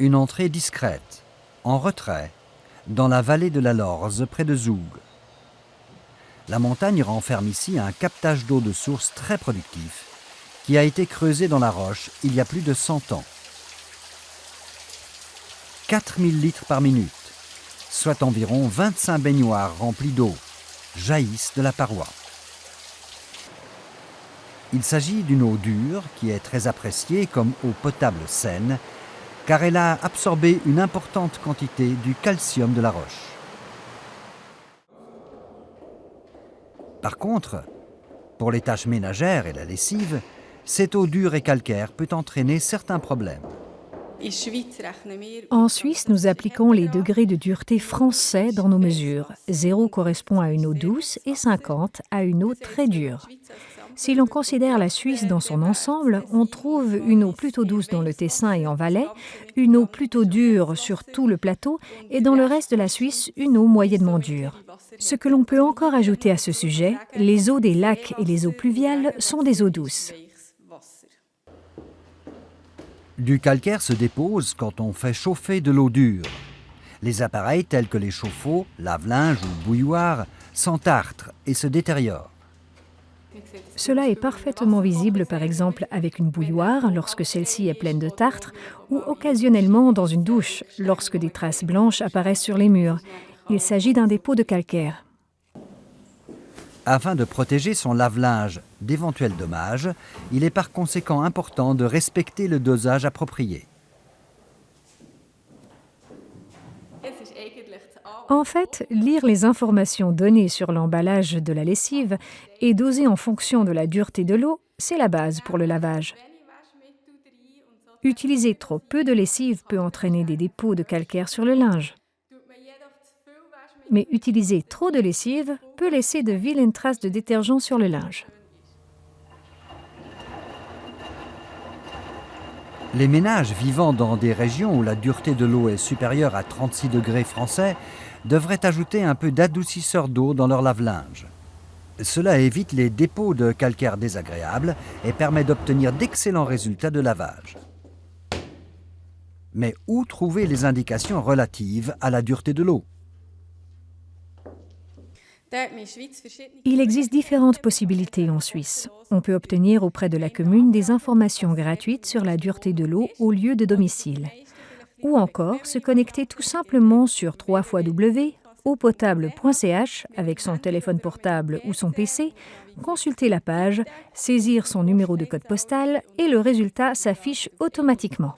Une entrée discrète, en retrait, dans la vallée de la Lorze, près de Zoug. La montagne renferme ici un captage d'eau de source très productif qui a été creusé dans la roche il y a plus de 100 ans. 4000 litres par minute, soit environ 25 baignoires remplies d'eau, jaillissent de la paroi. Il s'agit d'une eau dure qui est très appréciée comme eau potable saine car elle a absorbé une importante quantité du calcium de la roche. Par contre, pour les tâches ménagères et la lessive, cette eau dure et calcaire peut entraîner certains problèmes. En Suisse, nous appliquons les degrés de dureté français dans nos mesures. 0 correspond à une eau douce et 50 à une eau très dure. Si l'on considère la Suisse dans son ensemble, on trouve une eau plutôt douce dans le Tessin et en Valais, une eau plutôt dure sur tout le plateau et dans le reste de la Suisse, une eau moyennement dure. Ce que l'on peut encore ajouter à ce sujet, les eaux des lacs et les eaux pluviales sont des eaux douces. Du calcaire se dépose quand on fait chauffer de l'eau dure. Les appareils tels que les chauffe-eau, lave-linge ou bouilloire s'entartrent et se détériorent. Cela est parfaitement visible par exemple avec une bouilloire lorsque celle-ci est pleine de tartre ou occasionnellement dans une douche lorsque des traces blanches apparaissent sur les murs. Il s'agit d'un dépôt de calcaire. Afin de protéger son lave-linge d'éventuels dommages, il est par conséquent important de respecter le dosage approprié. En fait, lire les informations données sur l'emballage de la lessive et doser en fonction de la dureté de l'eau, c'est la base pour le lavage. Utiliser trop peu de lessive peut entraîner des dépôts de calcaire sur le linge. Mais utiliser trop de lessive peut laisser de vilaines traces de détergent sur le linge. Les ménages vivant dans des régions où la dureté de l'eau est supérieure à 36 degrés français devraient ajouter un peu d'adoucisseur d'eau dans leur lave-linge. Cela évite les dépôts de calcaire désagréables et permet d'obtenir d'excellents résultats de lavage. Mais où trouver les indications relatives à la dureté de l'eau ? Il existe différentes possibilités en Suisse. On peut obtenir auprès de la commune des informations gratuites sur la dureté de l'eau au lieu de domicile. Ou encore se connecter tout simplement sur www.eaupotable.ch avec son téléphone portable ou son PC, consulter la page, saisir son numéro de code postal et le résultat s'affiche automatiquement.